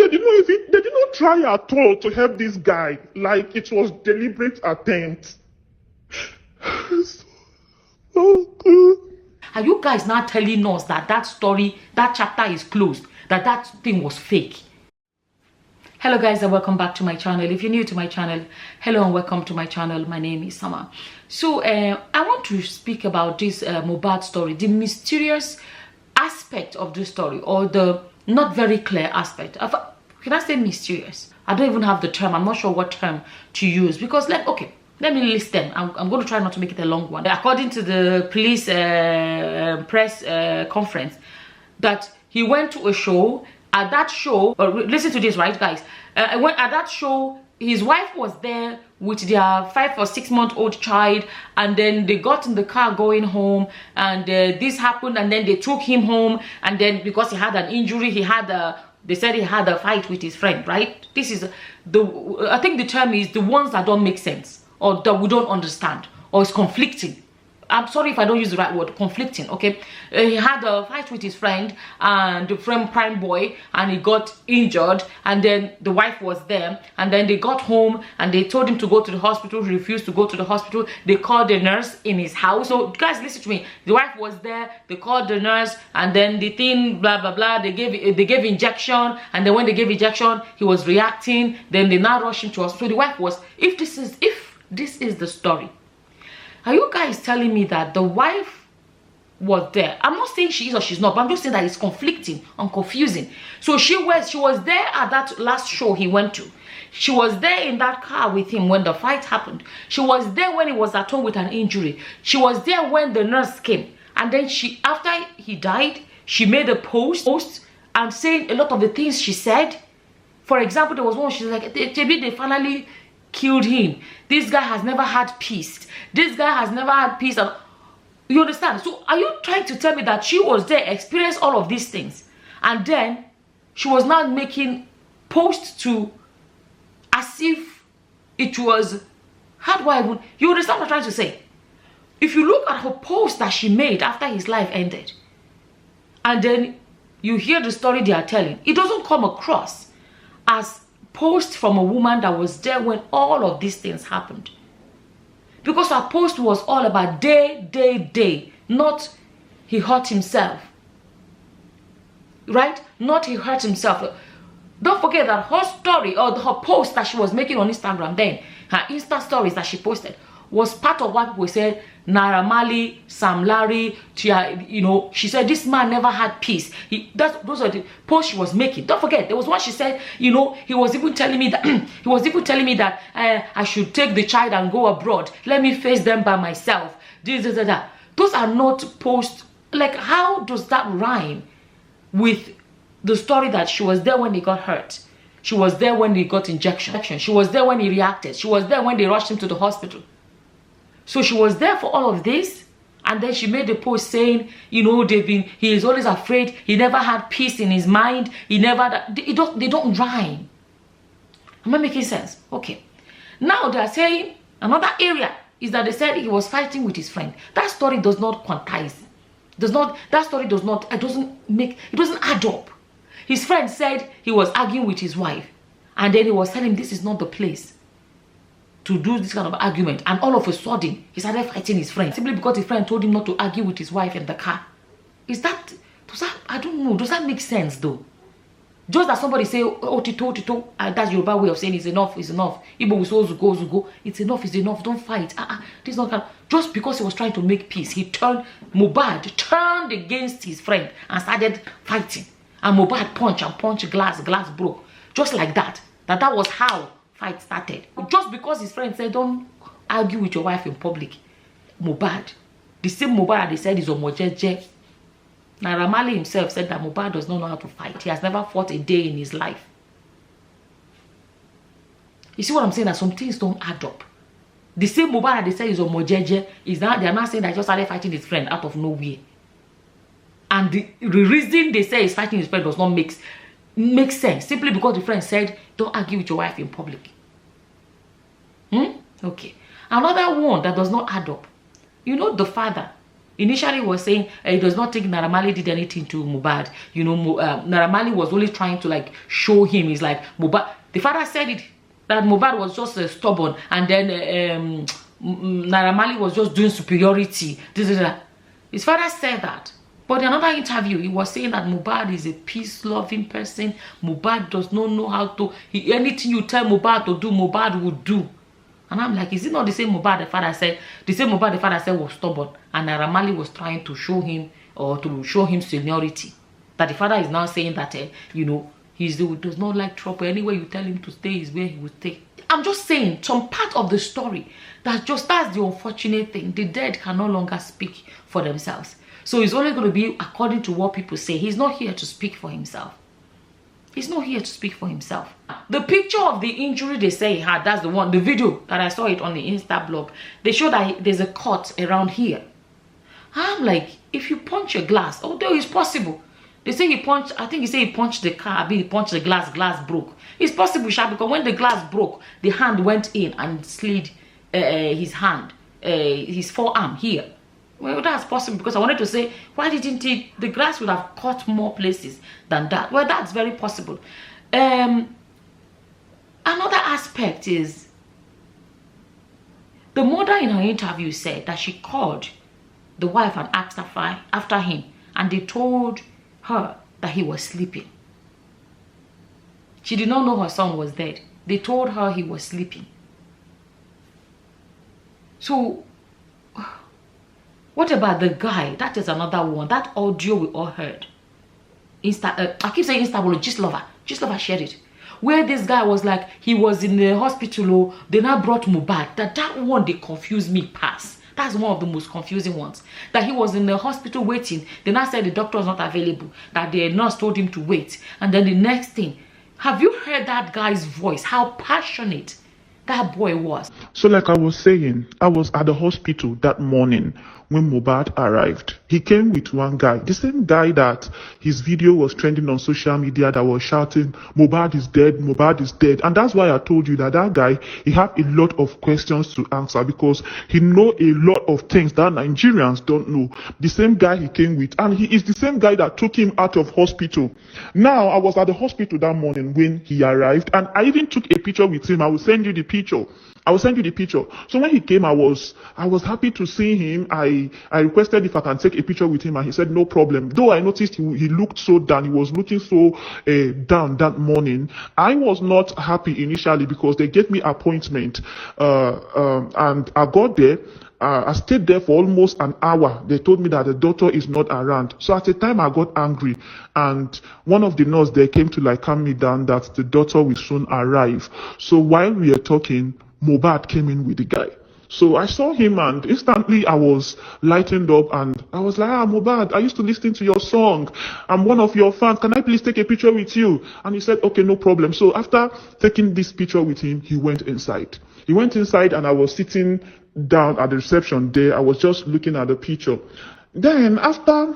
they did not try at all to help this guy. Like it was deliberate attempt. So good. Are you guys now telling us that that story, that chapter is closed, that thing was fake? Hello guys, and welcome back to my channel. If you're new to my channel, hello and welcome to my channel. My name is Sama. So I want to speak about this Mohbad story, the mysterious aspect of this story, or the not very clear aspect of, can I say mysterious? I don't even have the term. I'm not sure what term to use, because let me list them. I'm going to try not to make it a long one. According to the police press conference, that he went to a show. At that show, listen to this, right, guys? At that show, his wife was there with their 5 or 6 month old child, and then they got in the car going home, and this happened, and then they took him home, and then because he had an injury, they said he had a fight with his friend, right? This is I think the term is the ones that don't make sense, or that we don't understand, or it's conflicting. I'm sorry if I don't use the right word, conflicting, okay? He had a fight with his friend, and the friend prime boy, and he got injured, and then the wife was there, and then they got home, and they told him to go to the hospital. He refused to go to the hospital. They called the nurse in his house. So guys, listen to me. The wife was there, they called the nurse, and then the thing, blah, blah, blah, they gave injection, and then when they gave injection, he was reacting, then they now rushed him to hospital. So the wife was, if this is the story, are you guys telling me that the wife was there? I'm not saying she is or she's not, but I'm just saying that it's conflicting and confusing. So she was there at that last show he went to. She was there in that car with him when the fight happened. She was there when he was at home with an injury. She was there when the nurse came. And then after he died, she made a post and saying a lot of the things she said. For example, there was one, she's like, they finally killed him. This guy has never had peace. This guy has never had peace. And you understand? So are you trying to tell me that she was there, experienced all of these things, and then she was not making posts to, as if it was, how do I even, you understand what I'm trying to say? If you look at her post that she made after his life ended, and then you hear the story they are telling, it doesn't come across as post from a woman that was there when all of these things happened. Because her post was all about day, not he hurt himself. Right? Not he hurt himself. Don't forget that her story, or her post that she was making on Instagram then, her Insta stories that she posted, was part of what people said, Naira Marley, Sam Larry, you know, she said this man never had peace. Those are the posts she was making. Don't forget, there was one she said, you know, he was even telling me that I should take the child and go abroad. Let me face them by myself. That. Those are not posts. Like, how does that rhyme with the story that she was there when he got hurt? She was there when he got injection. She was there when he reacted. She was there when they rushed him to the hospital. So she was there for all of this, and then she made a post saying, you know, he is always afraid, he never had peace in his mind, they don't rhyme. Am I making sense? Okay. Now they are saying another area is that they said he was fighting with his friend. That story does not quantize. It doesn't add up. His friend said he was arguing with his wife, and then he was telling him this is not the place to do this kind of argument, and all of a sudden he started fighting his friend simply because his friend told him not to argue with his wife in the car. I don't know, does that make sense though? Just that somebody say, oh, Tito, that's your bad way of saying it's enough. Igbo will go, it's enough, don't fight. This is not just because he was trying to make peace. Mohbad turned against his friend and started fighting, and Mohbad punched glass broke, just like that. That was how fight started. Just because his friend said don't argue with your wife in public. Mohbad, the same Mohbad that they said is omojeje. Naira Marley himself said that Mohbad does not know how to fight. He has never fought a day in his life. You see what I'm saying? That some things don't add up. The same Mohbad that they said is omojeje is now, they are not saying that he just started fighting his friend out of nowhere. And the reason they say he's fighting his friend does not make sense, simply because the friend said don't argue with your wife in public. Okay. Another one that does not add up. You know, the father Initially, he was saying he does not think Naira Marley did anything to Mohbad. You know, Naira Marley was only trying to like show him. He's like, Mohbad. The father said it, that Mohbad was just stubborn, and then Naira Marley was just doing superiority. His father said that. But in another interview, he was saying that Mohbad is a peace-loving person. Mohbad does not know how to... anything you tell Mohbad to do, Mohbad will do. And I'm like, is it not the same Mohbad the father said? The same Mohbad the father said was stubborn. And Naira Marley was trying to show him, or to show him seniority. That the father is now saying that, you know, he does not like trouble. Anywhere you tell him to stay is where he will stay. I'm just saying, some part of the story, that's the unfortunate thing. The dead can no longer speak for themselves. So it's only going to be according to what people say. He's not here to speak for himself. He's not here to speak for himself. The picture of the injury they say he had, that's the one, the video that I saw it on the Insta blog. They show that there's a cut around here. I'm like, if you punch a glass, although it's possible. They say he punched, I think he said he punched the car, I mean he punched the glass broke. It's possible, Sha, because when the glass broke, the hand went in and slid his hand, his forearm here. Well, that's possible, because I wanted to say, why didn't the glass would have cut more places than that? Well, that's very possible. Another aspect is, the mother in her interview said that she called the wife and asked after him, and they told her that he was sleeping. She did not know her son was dead. They told her he was sleeping. So, what about the guy? That is another one. That audio we all heard. I keep saying Insta, but Gistlover shared it. Where this guy was like, he was in the hospital, they now brought Mohbad. That one, they confused me past. That's one of the most confusing ones. That he was in the hospital waiting. They now said the doctor was not available. That the nurse told him to wait. And then the next thing, have you heard that guy's voice? How passionate that boy was. So like I was saying, I was at the hospital that morning when Mohbad arrived. He came with one guy, the same guy that his video was trending on social media, that was shouting, Mohbad is dead, Mohbad is dead. And that's why I told you that that guy, he had a lot of questions to answer, because he know a lot of things that Nigerians don't know. The same guy he came with, and he is the same guy that took him out of hospital. Now, I was at the hospital that morning when he arrived, and I even took a picture with him. I will send you the picture. So when he came, I was happy to see him. I requested if I can take a picture with him, and he said no problem. Though I noticed he looked so down, he was looking so down that morning. I was not happy initially because they gave me appointment, and I got there. I stayed there for almost an hour. They told me that the doctor is not around. So at the time I got angry, and one of the nurses there came to like calm me down that the doctor will soon arrive. So while we were talking, Mohbad came in with the guy. So I saw him, and instantly I was lightened up, and I was like, Mohbad, I used to listen to your song. I'm one of your fans. Can I please take a picture with you? And he said, okay, no problem. So after taking this picture with him, he went inside. And I was sitting down at the reception there. I was just looking at the picture. Then after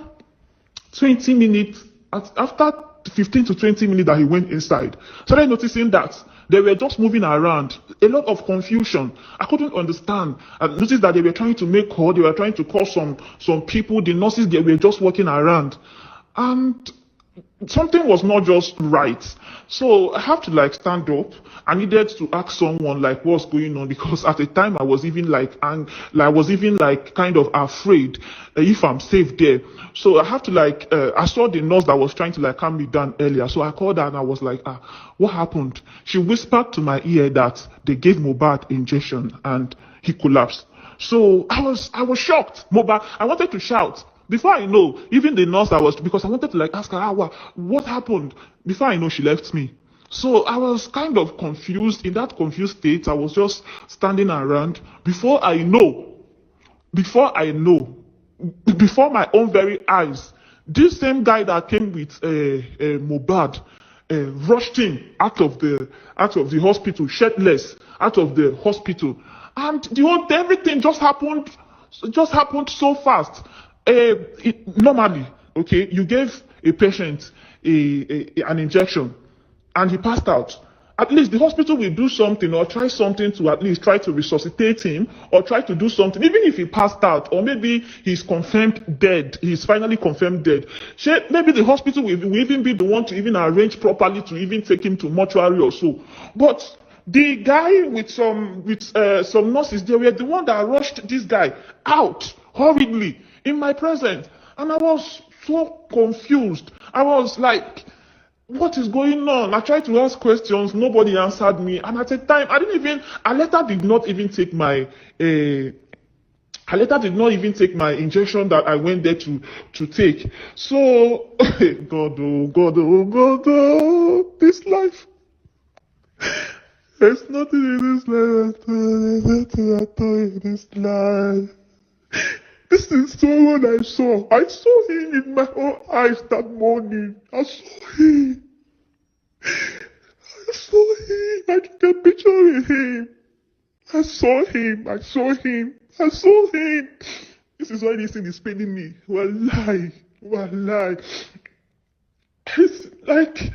20 minutes, after 15 to 20 minutes that he went inside, started noticing that they were just moving around. A lot of confusion. I couldn't understand. I noticed that they were trying to make call. They were trying to call some people. The nurses, they were just walking around. And something was not just right. So I have to like stand up. I needed to ask someone like what's going on, because at the time I was even like kind of afraid if I'm safe there. So I have to like I saw the nurse that was trying to like calm me down earlier. So I called her and I was like, what happened? She whispered to my ear that they gave Mohbad injection and he collapsed. So I was shocked. Mohbad, I wanted to shout. Before I know, even the nurse because I wanted to like ask her, what happened? Before I know, she left me. So I was kind of confused. In that confused state, I was just standing around. Before my own very eyes, this same guy that came with Mohbad rushed him out of the hospital, shirtless, out of the hospital, and everything just happened so fast. Normally, okay, you gave a patient an injection, and he passed out. at least the hospital will do something or try something to at least try to resuscitate him or try to do something, even if he passed out or maybe he's confirmed dead, he's finally confirmed dead. Maybe the hospital will even be the one to even arrange properly to even take him to mortuary or so. But the guy with some nurses, they were the one that rushed this guy out hurriedly in my presence. And I was so confused. I was like, what is going on? I tried to ask questions, nobody answered me, and at the time Aleta did not even take my injection that I went there to take. So God, this life. There's nothing in this life at all in this life. This is someone I saw. I saw him in my own eyes that morning. I saw him. I took a picture with him. I saw him. This is why this thing is paining me. Wallahi. It's like,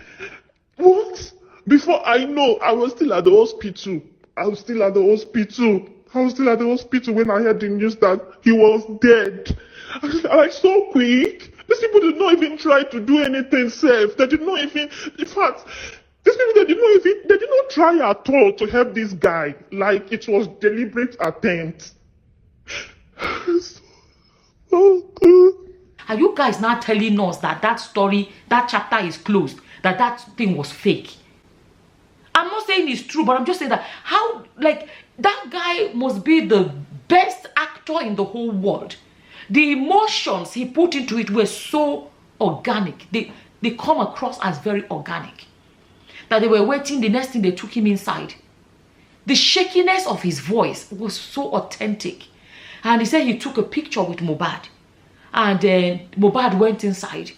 what? Before I know, I was still at the hospital. When I heard the news that he was dead. I was like, so quick. These people did not even try to do anything safe. They did not even, in fact, these people, they did not try at all to help this guy. Like it was deliberate attempt. So good. Are you guys now telling us that story, that chapter is closed, that thing was fake? I'm not saying it's true, but I'm just saying that that guy must be the best actor in the whole world. The emotions he put into it were so organic. They come across as very organic. That they were waiting, the next thing they took him inside. The shakiness of his voice was so authentic. And he said he took a picture with Mohbad. And then Mohbad went inside.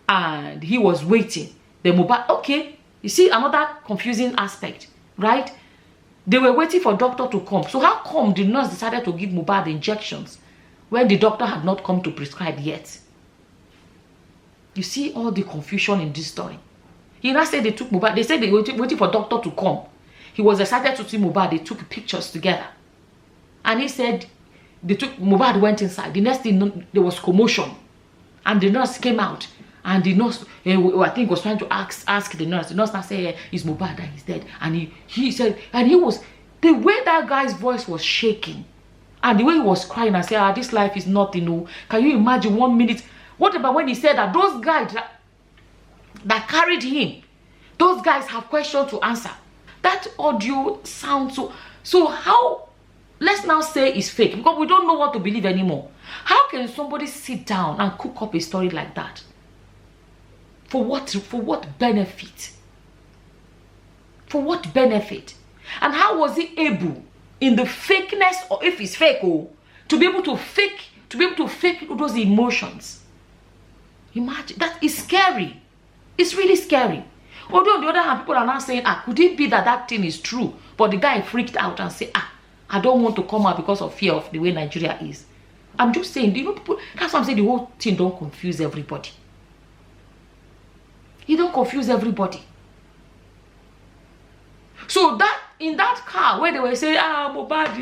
And he was waiting. Then Mohbad, okay. You see another confusing aspect, right? They were waiting for doctor to come. So how come the nurse decided to give Mohbad injections when the doctor had not come to prescribe yet? You see all the confusion in this story. He now said they took Mohbad. They said they were waiting for doctor to come. He was excited to see Mohbad. They took pictures together. And he said Mohbad went inside. The next thing, there was commotion. And the nurse came out. And the nurse, I think, was trying to ask the nurse. The nurse now said, "Is Mohbad that he's dead?" And he said, and he was, the way that guy's voice was shaking, and the way he was crying and said, "This life is nothing." Can you imagine 1 minute? What about when he said that those guys that carried him, those guys have questions to answer? That audio sounds so how? Let's now say it's fake because we don't know what to believe anymore. How can somebody sit down and cook up a story like that? For what benefit? For what benefit? And how was he able, in the fakeness, or if it's fake, to be able to fake those emotions? Imagine, that is scary. It's really scary. Although on the other hand, people are now saying, could it be that thing is true? But the guy freaked out and said, I don't want to come out because of fear of the way Nigeria is. I'm just saying, people, that's why I'm saying the whole thing don't confuse everybody. You don't confuse everybody. So that in that car where they were saying, Mohbad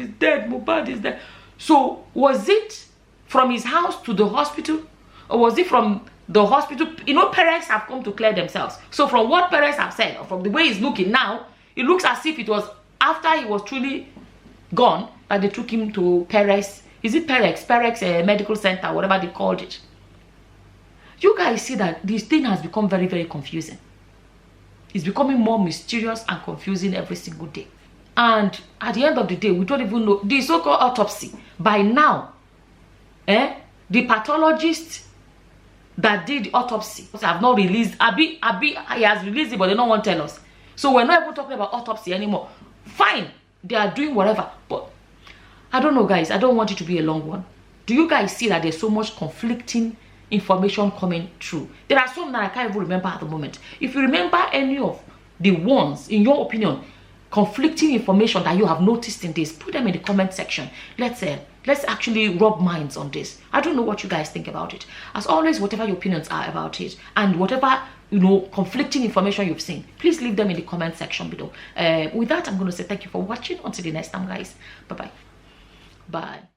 is dead. So was it from his house to the hospital? Or was it from the hospital? Parents have come to clear themselves. So from what parents have said, or from the way he's looking now, it looks as if it was after he was truly gone that they took him to Perez. Is it Perez Medical Center, whatever they called it? You guys see that this thing has become very, very confusing. It's becoming more mysterious and confusing every single day. And at the end of the day, we don't even know the so-called autopsy. By now, the pathologist that did the autopsy have not released. Abi, he has released it, but they don't want to tell us. So we're not even talking about autopsy anymore. Fine, they are doing whatever. But I don't know, guys. I don't want it to be a long one. Do you guys see that there's so much conflicting information coming through? There are some that I can't even remember at the moment. If you remember any of the ones, in your opinion, conflicting information that you have noticed in this, put them in the comment section. Let's actually rub minds on this. I don't know what you guys think about it. As always, whatever your opinions are about it, and whatever conflicting information you've seen, please leave them in the comment section below. With that, I'm going to say thank you for watching. Until the next time, guys. Bye-bye. Bye.